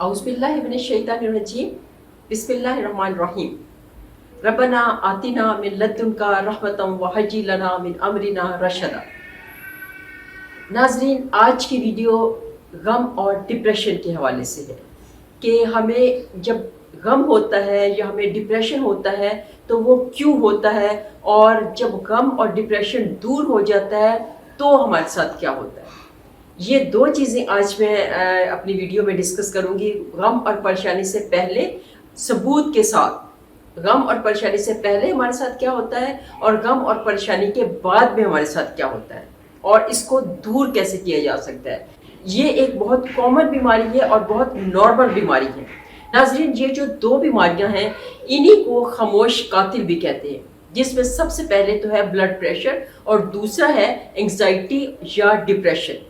औज़ुबिल्लाहिमिनश्शैतानिर्रजीम बिस्मिल्लाहिर्रहमानिर्रहीम रब्बना आतिना मिन लद्दुनका रहमतम व हय्यि लना मिन अमरिना रशदा। नाज़रीन, आज की वीडियो गम और डिप्रेशन के हवाले से है कि हमें जब गम होता है या हमें डिप्रेशन होता है तो वो क्यों होता है, और जब गम और डिप्रेशन दूर हो जाता है तो हमारे साथ क्या होता है। ये दो चीज़ें आज मैं अपनी वीडियो में डिस्कस करूंगी। गम और परेशानी से पहले सबूत के साथ गम और परेशानी से पहले हमारे साथ क्या होता है, और गम और परेशानी के बाद में हमारे साथ क्या होता है, और इसको दूर कैसे किया जा सकता है। ये एक बहुत कॉमन बीमारी है और बहुत नॉर्मल बीमारी है। नाज़रीन, ये जो दो बीमारियां हैं इन्हीं को खामोश कातिल भी कहते हैं, जिसमें सबसे पहले तो है ब्लड प्रेशर और दूसरा है एंग्जाइटी या डिप्रेशन।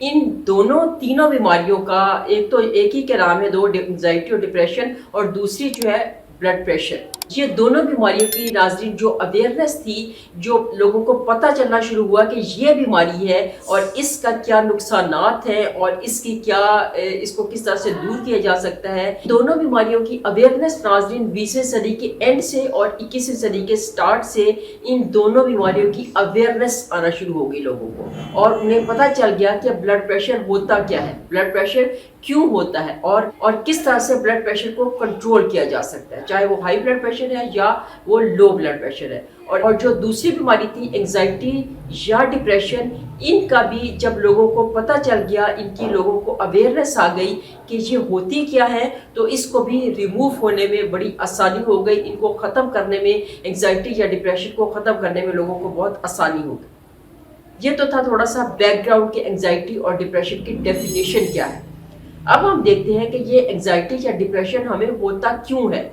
इन दोनों तीनों बीमारियों का एक ही के नाम है, दो, एंग्जाइटी और डिप्रेशन, और दूसरी जो है ब्लड प्रेशर। ये दोनों बीमारियों की नाज़रीन जो अवेयरनेस थी, जो लोगों को पता चलना शुरू हुआ कि ये बीमारी है और इसका क्या नुकसानात हैं और इसको किस तरह से दूर किया जा सकता है। दोनों बीमारियों की अवेयरनेस नाज़रीन 20वीं सदी के एंड से और 21वीं सदी के स्टार्ट से इन दोनों बीमारियों की अवेयरनेस आना शुरू हो गई लोगों को, और उन्हें पता चल गया कि ब्लड प्रेशर होता क्या है, ब्लड प्रेशर क्यों होता है, और किस तरह से ब्लड प्रेशर को कंट्रोल किया जा सकता है, चाहे वो हाई ब्लड प्रेशर है या वो लो ब्लड प्रेशर है। और जो दूसरी बीमारी थी एंग्जाइटी या डिप्रेशन, इनका भी जब लोगों को पता चल गया, इनकी लोगों को अवेयरनेस आ गई कि ये होती क्या है, तो इसको भी रिमूव होने में बड़ी आसानी हो गई। इनको ख़त्म करने में, एंग्जाइटी या डिप्रेशन को ख़त्म करने में लोगों को बहुत आसानी हो गई। ये तो था थोड़ा सा बैकग्राउंड के एंग्जाइटी और डिप्रेशन की डेफिनेशन क्या है। अब हम देखते हैं कि ये एंग्जाइटी या डिप्रेशन हमें होता क्यों है।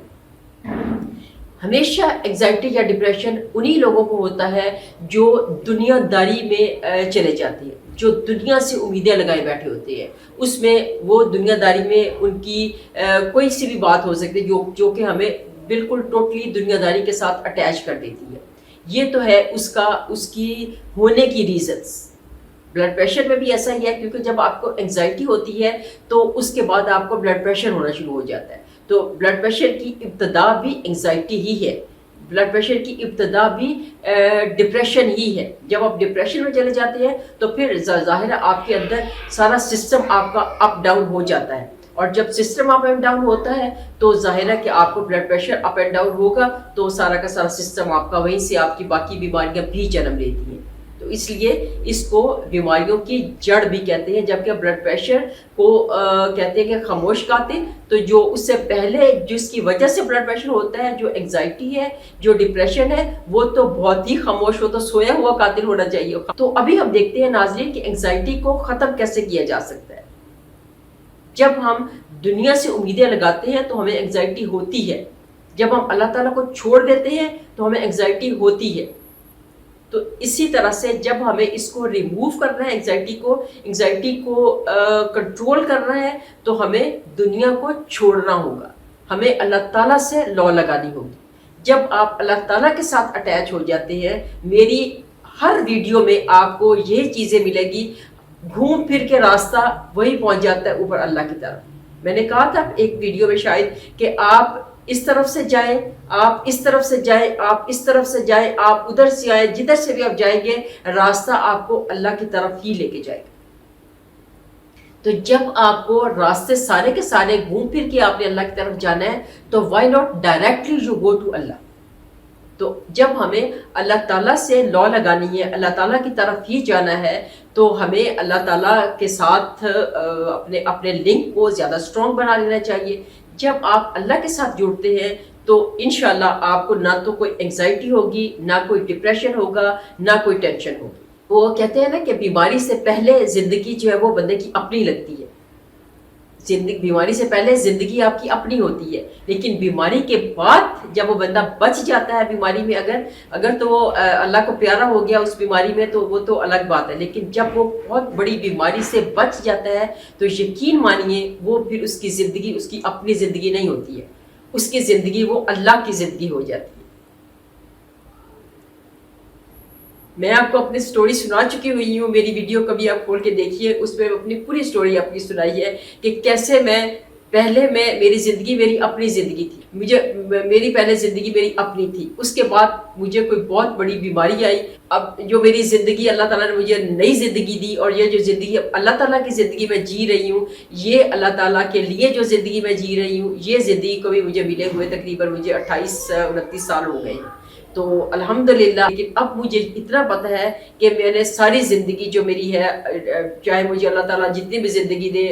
हमेशा एंग्जाइटी या डिप्रेशन उन्हीं लोगों को होता है जो दुनियादारी में चले जाते हैं, जो दुनिया से उम्मीदें लगाए बैठे होते हैं। उसमें वो दुनियादारी में उनकी कोई सी भी बात हो सकती है जो कि हमें बिल्कुल टोटली दुनियादारी के साथ अटैच कर देती है। ये तो है उसकी होने की रीजंस। ब्लड प्रेशर में भी ऐसा ही है, क्योंकि जब आपको एंग्जाइटी होती है तो उसके बाद आपको ब्लड प्रेशर होना शुरू हो जाता है। तो ब्लड प्रेशर की इब्तदा भी एंग्जाइटी ही है, ब्लड प्रेशर की इब्तदा भी डिप्रेशन ही है। जब आप डिप्रेशन में चले जाते हैं तो फिर ज़ाहिर है आपके अंदर सारा सिस्टम आपका अप डाउन हो जाता है, और जब सिस्टम अप एंड डाउन होता है तो जाहिर है कि आपको blood pressure up and down होगा, तो सारा का सारा सिस्टम आपका, वहीं से आपकी बाकी बीमारियां भी जन्म लेती हैं। तो इसलिए इसको बीमारियों की जड़ भी कहते हैं। जबकि ब्लड प्रेशर को कहते हैं कि खामोश कातिल, तो जो उससे पहले जिसकी वजह से ब्लड प्रेशर होता है, जो एंग्जाइटी है, जो डिप्रेशन है, वो तो बहुत ही खामोश हो, तो सोया हुआ कातिल होना चाहिए। तो अभी हम देखते हैं नाज़रीन कि एंग्जाइटी को ख़त्म कैसे किया जा सकता है। जब हम दुनिया से उम्मीदें लगाते हैं तो हमें एंग्जाइटी होती है, जब हम अल्लाह ताला को छोड़ देते हैं तो हमें एंग्जाइटी होती है। तो इसी तरह से जब हमें इसको रिमूव करना है, एंग्जाइटी को कंट्रोल करना है, तो हमें दुनिया को छोड़ना होगा, हमें अल्लाह ताला से लौ लगानी होगी। जब आप अल्लाह ताला के साथ अटैच हो जाते हैं, मेरी हर वीडियो में आपको ये चीज़ें मिलेगी, घूम फिर के रास्ता वही पहुंच जाता है ऊपर अल्लाह की तरफ। मैंने कहा था एक वीडियो में शायद कि आप इस तरफ से जाएं, आप इस तरफ से जाएं, आप इस तरफ से जाएं, आप उधर से आए, जिधर से भी आप जाएंगे रास्ता आपको अल्लाह की तरफ ही लेके जाएगा। तो जब आपको रास्ते सारे के सारे घूम फिर के आपने अल्लाह की तरफ जाना है, तो why not directly you go to Allah. तो जब हमें अल्लाह ताला से लौ लगानी है, अल्लाह ताला की तरफ ही जाना है, तो हमें अल्लाह ताला के साथ अपने लिंक को ज़्यादा स्ट्रॉन्ग बना लेना चाहिए। जब आप अल्लाह के साथ जुड़ते हैं तो इंशाल्लाह आपको ना तो कोई एंग्जाइटी होगी, ना कोई डिप्रेशन होगा, ना कोई टेंशन होगी। वो कहते हैं ना कि बीमारी से पहले ज़िंदगी जो है वो बंदे की अपनी लगती है। बीमारी से पहले ज़िंदगी आपकी अपनी होती है, लेकिन बीमारी के बाद जब वो बंदा बच जाता है बीमारी में, अगर तो वो अल्लाह को प्यारा हो गया उस बीमारी में, तो वो तो अलग बात है। लेकिन जब वो बहुत बड़ी बीमारी से बच जाता है तो यकीन मानिए वो फिर उसकी ज़िंदगी उसकी अपनी ज़िंदगी नहीं होती है, उसकी ज़िंदगी वो अल्लाह की ज़िंदगी हो जाती है। میں آپ کو اپنی سٹوری سنا چکی ہوئی ہوں، میری ویڈیو کبھی آپ کھول کے دیکھیے، اس میں اپنی پوری سٹوری آپ کی سنائی ہے کہ کیسے میری زندگی میری اپنی زندگی تھی، میری پہلے زندگی میری اپنی تھی، اس کے بعد مجھے کوئی بہت بڑی بیماری آئی، اب جو میری زندگی اللہ تعالیٰ نے مجھے نئی زندگی دی، اور یہ جو زندگی اللہ تعالیٰ کی زندگی میں جی رہی ہوں، یہ اللہ تعالیٰ کے لیے جو زندگی میں جی رہی ہوں، یہ زندگی کو بھی مجھے ملے ہوئے تقریباً مجھے 28-29 سال ہو گئے ہیں۔ تو الحمدللہ، لیکن اب مجھے اتنا پتہ ہے کہ میں نے ساری زندگی جو میری ہے، چاہے مجھے اللہ تعالیٰ جتنی بھی زندگی دے،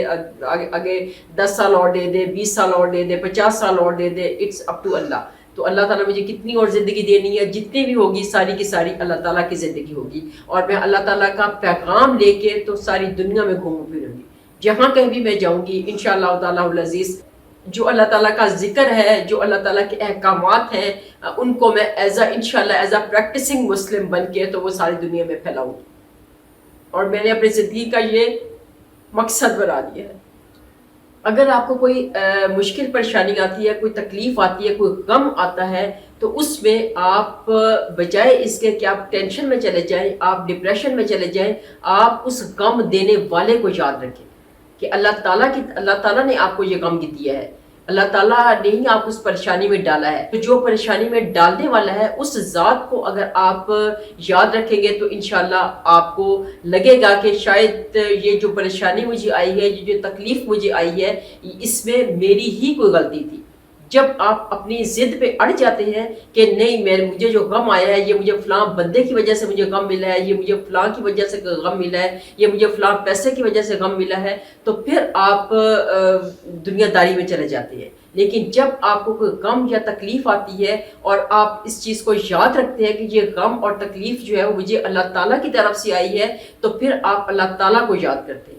آگے 10 سال اور دے دے، 20 سال اور دے دے، 50 سال اور دے دے، اٹس اپ ٹو اللہ۔ تو اللہ تعالیٰ مجھے کتنی اور زندگی دینی ہے، جتنی بھی ہوگی ساری کی ساری اللہ تعالیٰ کی زندگی ہوگی، اور میں اللہ تعالیٰ کا پیغام لے کے تو ساری دنیا میں گھوموں پھروں گی، جہاں کہیں بھی میں جاؤں گی انشاءاللہ تعالیٰ العزیز۔ جو اللہ تعالیٰ کا ذکر ہے، جو اللہ تعالیٰ کے احکامات ہیں، ان کو میں انشاءاللہ ایز اے پریکٹسنگ مسلم بن کے تو وہ ساری دنیا میں پھیلاؤں گی، اور میں نے اپنی زندگی کا یہ مقصد بنا دیا ہے۔ اگر آپ کو کوئی مشکل پریشانی آتی ہے، کوئی تکلیف آتی ہے، کوئی غم آتا ہے، تو اس میں آپ بجائے اس کے کہ آپ ٹینشن میں چلے جائیں، آپ ڈپریشن میں چلے جائیں، آپ اس غم دینے والے کو یاد رکھیں کہ اللہ تعالیٰ نے آپ کو یہ غم دیا ہے، اللہ تعالیٰ نے ہی آپ اس پریشانی میں ڈالا ہے، تو جو پریشانی میں ڈالنے والا ہے اس ذات کو اگر آپ یاد رکھیں گے تو انشاءاللہ آپ کو لگے گا کہ شاید یہ جو پریشانی مجھے آئی ہے، یہ جو تکلیف مجھے آئی ہے، اس میں میری ہی کوئی غلطی تھی۔ جب آپ اپنی ضد پہ اڑ جاتے ہیں کہ نہیں، مجھے جو غم آیا ہے یہ مجھے فلاں بندے کی وجہ سے مجھے غم ملا ہے، یہ مجھے فلاں کی وجہ سے غم ملا ہے، یہ مجھے فلاں پیسے کی وجہ سے غم ملا ہے، تو پھر آپ دنیا داری میں چلے جاتے ہیں۔ لیکن جب آپ کو کوئی غم یا تکلیف آتی ہے اور آپ اس چیز کو یاد رکھتے ہیں کہ یہ غم اور تکلیف جو ہے وہ مجھے اللہ تعالیٰ کی طرف سے آئی ہے، تو پھر آپ اللہ تعالیٰ کو یاد کرتے ہیں،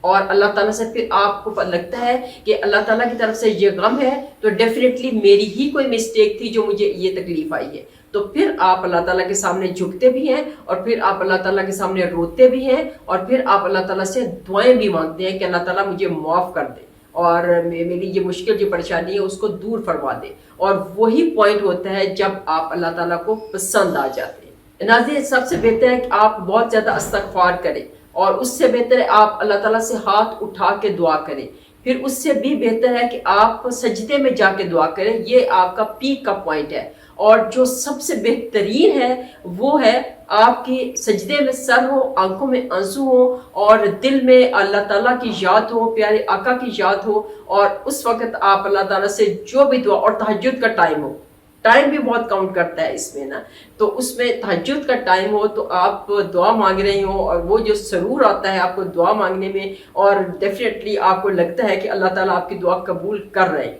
اور اللہ تعالیٰ سے پھر آپ کو لگتا ہے کہ اللہ تعالیٰ کی طرف سے یہ غم ہے تو ڈیفینیٹلی میری ہی کوئی مسٹیک تھی جو مجھے یہ تکلیف آئی ہے، تو پھر آپ اللہ تعالیٰ کے سامنے جھکتے بھی ہیں، اور پھر آپ اللہ تعالیٰ کے سامنے روتے بھی ہیں، اور پھر آپ اللہ تعالیٰ سے دعائیں بھی مانگتے ہیں کہ اللہ تعالیٰ مجھے معاف کر دے اور میری یہ مشکل جو پریشانی ہے اس کو دور فرما دے۔ اور وہی پوائنٹ ہوتا ہے جب آپ اللہ تعالیٰ کو پسند آ جاتے ہیں۔ ناظرین، سب سے بہتر ہے کہ آپ بہت زیادہ استغفار کریں، اور اس سے بہتر ہے آپ اللہ تعالیٰ سے ہاتھ اٹھا کے دعا کریں، پھر اس سے بھی بہتر ہے کہ آپ سجدے میں جا کے دعا کریں، یہ آپ کا پیک کا پوائنٹ ہے۔ اور جو سب سے بہترین ہے وہ ہے آپ کی سجدے میں سر ہو، آنکھوں میں آنسو ہو، اور دل میں اللہ تعالیٰ کی یاد ہو، پیارے آقا کی یاد ہو، اور اس وقت آپ اللہ تعالیٰ سے جو بھی دعا، اور تہجد کا ٹائم ہو، ٹائم بھی بہت کاؤنٹ کرتا ہے اس میں نا، تو اس میں تہجد کا ٹائم ہو تو آپ دعا مانگ رہے ہوں، اور وہ جو سرور آتا ہے آپ کو دعا مانگنے میں، اور ڈیفینیٹلی آپ کو لگتا ہے کہ اللہ تعالیٰ آپ کی دعا قبول کر رہے ہیں۔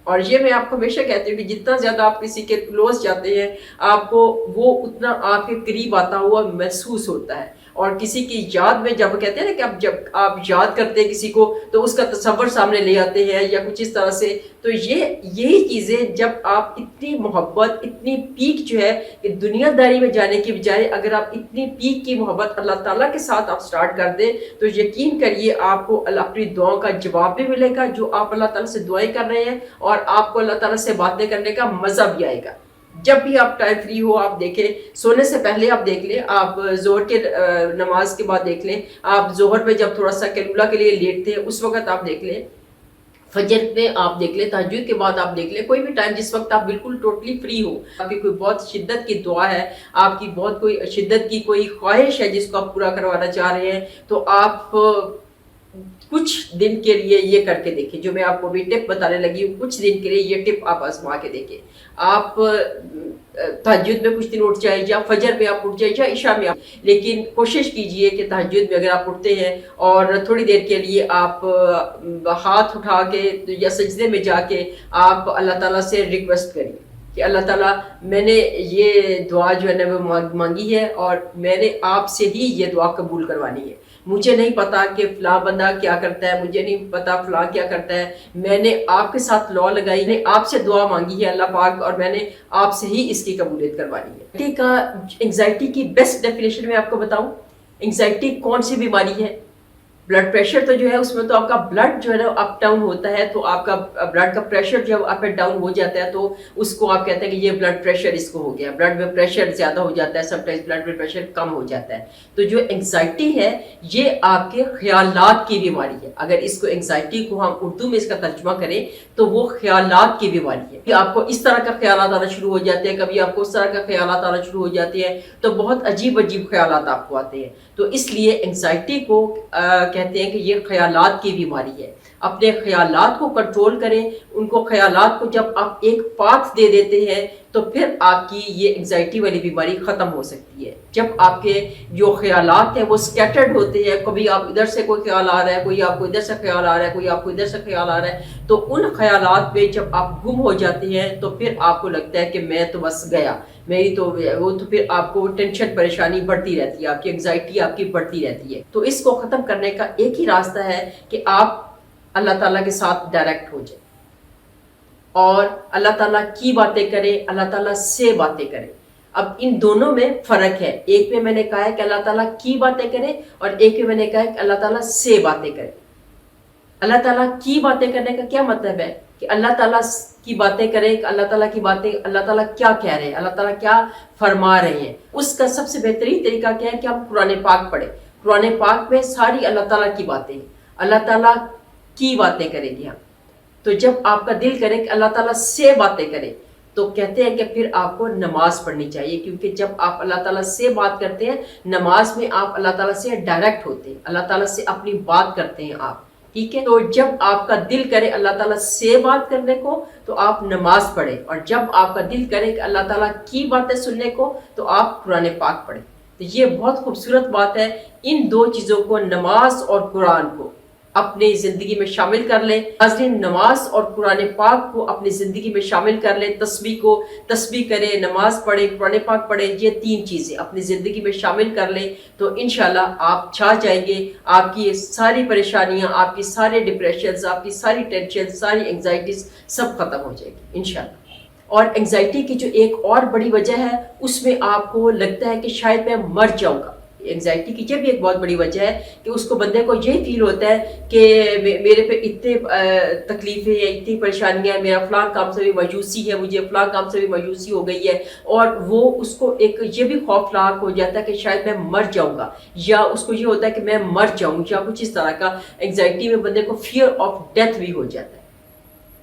اور یہ میں آپ کو ہمیشہ کہتی ہوں کہ جتنا زیادہ آپ کسی کے کلوز جاتے ہیں، آپ کو وہ اتنا آپ کے قریب آتا ہوا محسوس ہوتا ہے۔ اور کسی کی یاد میں جب کہتے ہیں نا کہ جب آپ یاد کرتے ہیں کسی کو تو اس کا تصور سامنے لے آتے ہیں یا کچھ اس طرح سے، تو یہی چیزیں جب آپ اتنی محبت، اتنی پیک جو ہے کہ دنیا داری میں جانے کی بجائے اگر آپ اتنی پیک کی محبت اللہ تعالیٰ کے ساتھ آپ سٹارٹ کر دیں، تو یقین کریے آپ کو اپنی دعاؤں کا جواب بھی ملے گا، جو آپ اللہ تعالیٰ سے دعائیں کر رہے ہیں، اور آپ کو اللہ تعالیٰ سے باتیں کرنے کا مزہ بھی آئے گا۔ جب بھی آپ ٹائم فری ہو، آپ دیکھیں، سونے سے پہلے آپ دیکھ لیں، آپ ظہر کے نماز کے بعد دیکھ لیں، آپ ظہر میں جب تھوڑا سا کیلولا کے لیے لیٹتے ہیں اس وقت آپ دیکھ لیں، فجر میں آپ دیکھ لیں، تہجد کے بعد آپ دیکھ لیں، کوئی بھی ٹائم جس وقت آپ بالکل ٹوٹلی فری ہو، آپ کی کوئی بہت شدت کی دعا ہے، آپ کی بہت کوئی شدت کی کوئی خواہش ہے جس کو آپ پورا کروانا چاہ رہے ہیں، تو آپ کچھ دن کے لیے یہ کر کے دیکھیں، جو میں آپ کو بھی ٹپ بتانے لگی ہوں، کچھ دن کے لیے یہ ٹپ آپ آزما کے دیکھیں۔ آپ تہجد میں کچھ دن اٹھ جائیں، یا فجر میں آپ اٹھ جائیں، یا عشاء میں آپ، لیکن کوشش کیجئے کہ تہجد میں اگر آپ اٹھتے ہیں اور تھوڑی دیر کے لیے آپ ہاتھ اٹھا کے یا سجدے میں جا کے آپ اللہ تعالیٰ سے ریکویسٹ کریں کہ اللہ تعالیٰ، میں نے یہ دعا جو ہے نا وہ مانگی ہے، اور میں نے آپ سے ہی یہ دعا قبول کروانی ہے۔ مجھے نہیں پتا کہ فلاں بندہ کیا کرتا ہے، مجھے نہیں پتا فلاں کیا کرتا ہے، میں نے آپ کے ساتھ لا لگائی، نے آپ سے دعا مانگی ہے اللہ پاک، اور میں نے آپ سے ہی اس کی قبولیت کروانی ہے۔ انگزائٹی کی بیسٹ ڈیفینیشن میں آپ کو بتاؤں، انگزائٹی کون سی بیماری ہے؟ ब्लड प्रेशर तो जो है उसमें तो आपका ब्लड जो है ना अप डाउन होता है, तो आपका ब्लड का प्रेशर जब अप एंड डाउन हो जाता है तो उसको आप कहते हैं कि ये ब्लड प्रेशर इसको हो गया, ब्लड में प्रेशर ज्यादा हो जाता है, समटाइम्स ब्लड में प्रेशर कम हो जाता है। तो जो एंग्जाइटी है ये आपके ख्यालात की बीमारी है। अगर इसको एंग्जाइटी को हम उर्दू में इसका तर्जुमा करें तो वो ख्यालात की बीमारी है कि आपको इस तरह का ख्यालात आना शुरू हो जाते हैं, कभी आपको उस तरह का ख्यालात आना शुरू हो जाते हैं, तो बहुत अजीब अजीब ख्यालात आपको आते हैं। तो इसलिए एंग्जाइटी को कहते हैं कि ये ख्यालात की बीमारी है। अपने ख्यालात को कंट्रोल करें, उनको ख्यालात को जब आप एक पाथ दे देते हैं तो फिर आपकी ये एंग्जाइटी वाली बीमारी ख़त्म हो सकती है। जब आपके जो ख्यालात हैं वो स्कैटर्ड होते हैं, कभी आप इधर से कोई ख्याल आ रहा है, कोई आपको इधर से ख्याल आ रहा है, कोई आपको इधर से ख्याल आ रहा है, तो उन ख्यालात में जब आप गुम हो जाते हैं तो फिर आपको लगता है कि मैं तो बस गया, मेरी तो वो, तो फिर आपको टेंशन परेशानी बढ़ती रहती है, आपकी एंग्जाइटी आपकी बढ़ती रहती है। तो इसको ख़त्म करने का एक ही रास्ता है कि आप अल्लाह ताला के साथ डायरेक्ट हो जाए और अल्लाह ताला की बातें करें, अल्लाह ताला से बातें करें। अब इन दोनों में फ़र्क है, एक में मैंने कहा है कि अल्लाह ताला की बातें करें और एक में मैंने कहा है कि अल्लाह ताला से बातें करें। अल्लाह ताला की बातें करने का क्या मतलब है कि अल्लाह ताला की बातें करें, अल्लाह ताला की बातें, अल्लाह ताला क्या कह रहे हैं, अल्लाह ताला क्या फरमा रहे हैं। उसका सबसे बेहतरीन तरीका क्या है कि हम कुरान पाक पढ़ें। कुरान पाक में सारी अल्लाह ताला की बातें, अल्लाह ताला की बातें करेंगे हम। तो जब आपका दिल करे कि अल्लाह ताला से बातें करें तो कहते हैं कि फिर आपको नमाज पढ़नी चाहिए, क्योंकि जब आप अल्लाह ताला से बात करते हैं नमाज में आप अल्लाह ताला से डायरेक्ट होते हैं, अल्लाह ताला से अपनी बात करते हैं आप, ठीक है। तो जब आपका दिल करे अल्लाह ताला से बात करने को तो आप नमाज पढ़ें, और जब आपका दिल करे कि अल्लाह ताला की बातें सुनने को तो आप कुरान पाक पढ़ें। तो ये बहुत खूबसूरत बात है। इन दो चीज़ों को, नमाज और कुरान को, अपनी ज़िंदगी में शामिल कर लें। नाज़रीन, नमाज और कुरान पाक को अपनी ज़िंदगी में शामिल कर लें। तस्बीह करें, नमाज पढ़ें, कुरान पाक पढ़ें, ये तीन चीज़ें अपनी ज़िंदगी में शामिल कर लें तो इंशाल्लाह आप छा जाएंगे। आपकी सारी परेशानियां, आपकी सारे डिप्रेशन, आपकी सारी टेंशन, सारी एंग्जाइटीज़ सब ख़त्म हो जाएगी इंशाल्लाह। और एंग्जाइटी की जो एक और बड़ी वजह है उसमें आपको लगता है कि शायद मैं मर जाऊँगा। एंग्जाइटी की ये भी एक बहुत बड़ी वजह है कि उसको, बंदे को ये फील होता है कि मेरे पे इतने तकलीफ़ें हैं, इतनी परेशानियां हैं, मेरा फ़लाँ काम से भी मायूसी है, मुझे फ़लाँ काम से भी मायूसी हो गई है, और वो उसको एक ये भी खौफनाक हो जाता है कि शायद मैं मर जाऊंगा, या उसको ये होता है कि मैं मर जाऊँ, या कुछ इस तरह का। एंग्जाइटी में बंदे को फियर ऑफ डेथ भी हो जाता है,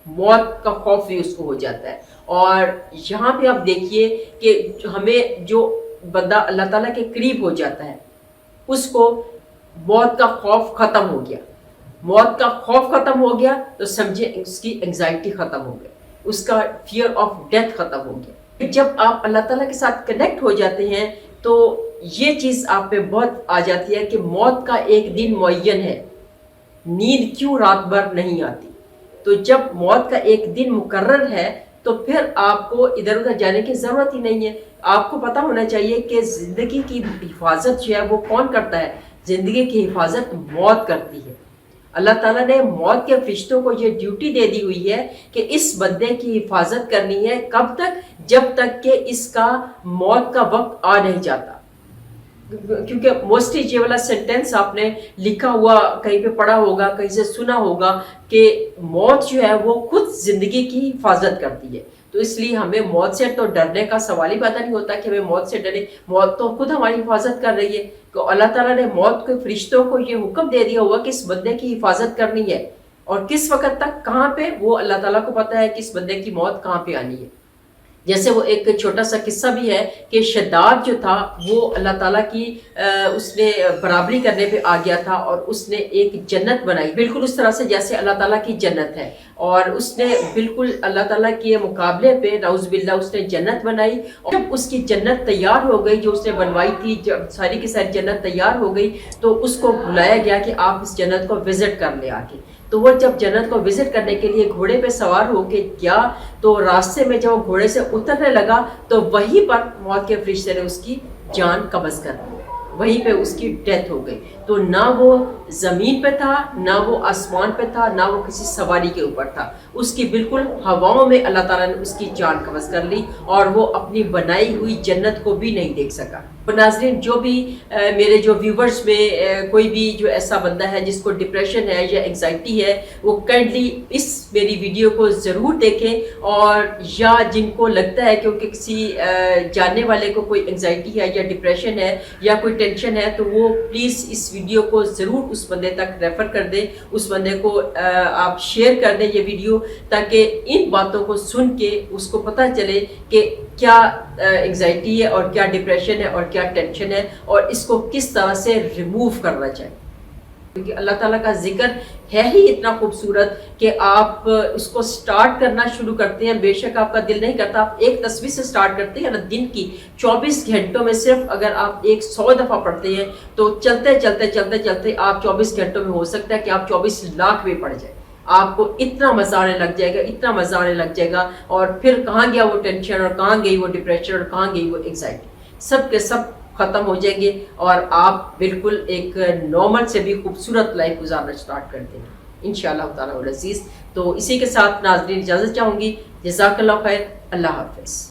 मौत का खौफ भी उसको हो जाता है। और यहाँ पे आप देखिए कि हमें जो बंदा अल्लाह ताला के करीब हो जाता है उसको मौत का खौफ ख़त्म हो गया। मौत का खौफ ख़त्म हो गया तो समझे उसकी एंग्जाइटी ख़त्म हो गई, उसका फियर ऑफ डेथ ख़त्म हो गया। जब आप अल्लाह ताला के साथ कनेक्ट हो जाते हैं तो ये चीज़ आप पे बहुत आ जाती है कि मौत का एक दिन मुअय्यन है, नींद क्यों रात भर नहीं आती। तो जब मौत का एक दिन मुकर्रर है तो फिर आपको इधर उधर जाने की ज़रूरत ही नहीं है। आपको पता होना चाहिए कि ज़िंदगी की हिफाजत जो है वो कौन करता है। ज़िंदगी की हिफाजत मौत करती है। अल्लाह ताला ने मौत के फरिश्तों को ये ड्यूटी दे दी हुई है कि इस बंदे की हिफाजत करनी है। कब तक? जब तक कि इसका मौत का वक्त आ नहीं जाता। क्योंकि मोस्टली ये वाला सेंटेंस आपने लिखा हुआ कहीं पे पढ़ा होगा, कहीं से सुना होगा कि मौत जो है वो खुद जिंदगी की हिफाजत करती है। तो इसलिए हमें मौत से तो डरने का सवाल ही पैदा नहीं होता कि हमें मौत से डरे। मौत तो खुद हमारी हिफाजत कर रही है। तो अल्लाह ताला ने मौत के फरिश्तों को ये हुक्म दे दिया हुआ कि इस बंदे की हिफाजत करनी है, और किस वक्त तक, कहाँ पे, वो अल्लाह ताला को पता है कि इस बंदे की मौत कहाँ पे आनी है। जैसे वो एक छोटा सा किस्सा भी है कि शद्दाद जो था वो अल्लाह ताला की उसने बराबरी करने पे आ गया था, और उसने एक जन्नत बनाई बिल्कुल उस तरह से जैसे अल्लाह ताला की जन्नत है, और उसने बिल्कुल अल्लाह ताला के मुकाबले पे नाउज़ुबिल्लाह उसने जन्नत बनाई। और जब उसकी जन्नत तैयार हो गई, जो उसने बनवाई थी, जब सारी की सारी जन्नत तैयार हो गई तो उसको बुलाया गया कि आप इस जन्नत को विज़िट कर ले आके। तो वो जब जन्नत को विजिट करने के लिए घोड़े पे सवार होके गया तो रास्ते में जब वो घोड़े से उतरने लगा तो वहीं पर मौत के फरिश्ते ने उसकी जान कब्ज़ कर ली, वहीं पे उसकी डेथ हो गई। تو نہ وہ زمین پہ تھا، نہ وہ آسمان پہ تھا، نہ وہ کسی سواری کے اوپر تھا، اس کی بالکل ہواؤں میں اللہ تعالیٰ نے اس کی جان قبض کر لی اور وہ اپنی بنائی ہوئی جنت کو بھی نہیں دیکھ سکا۔ ناظرین، جو بھی میرے جو ویورز میں کوئی بھی جو ایسا بندہ ہے جس کو ڈپریشن ہے یا انگزائٹی ہے، وہ کائنڈلی اس میری ویڈیو کو ضرور دیکھیں، اور یا جن کو لگتا ہے کہ ان کے کسی جاننے والے کو کوئی انگزائٹی ہے یا ڈپریشن ہے یا کوئی ٹینشن ہے، تو وہ پلیز اس ویڈیو کو ضرور اس بندے تک ریفر کر دیں، اس بندے کو آپ شیئر کر دیں یہ ویڈیو، تاکہ ان باتوں کو سن کے اس کو پتہ چلے کہ کیا انگزائٹی ہے اور کیا ڈپریشن ہے اور کیا ٹینشن ہے، اور اس کو کس طرح سے ریموو کرنا چاہیے۔ کیونکہ اللہ تعالیٰ کا ذکر ہے ہی اتنا خوبصورت کہ آپ اس کو سٹارٹ کرنا شروع کرتے ہیں، بے شک آپ کا دل نہیں کرتا، آپ ایک تصویر سے سٹارٹ کرتے ہیں نا، دن کی 24 گھنٹوں میں صرف اگر آپ 100 دفعہ پڑھتے ہیں تو چلتے چلتے چلتے چلتے آپ 24 گھنٹوں میں ہو سکتا ہے کہ آپ 24 لاکھ میں پڑھ جائیں۔ آپ کو اتنا مزہ آنے لگ جائے گا، اتنا مزہ آنے لگ جائے گا، اور پھر کہاں گیا وہ ٹینشن، اور کہاں گئی وہ ڈپریشن، اور کہاں گئی وہ انگزائٹی، سب کے سب ختم ہو جائیں گے، اور آپ بالکل ایک نارمل سے بھی خوبصورت لائف گزارنا سٹارٹ کر دیں گے انشاءاللہ تعالیٰ العزیز۔ تو اسی کے ساتھ ناظرین اجازت چاہوں گی، جزاک اللہ خیر، اللہ حافظ۔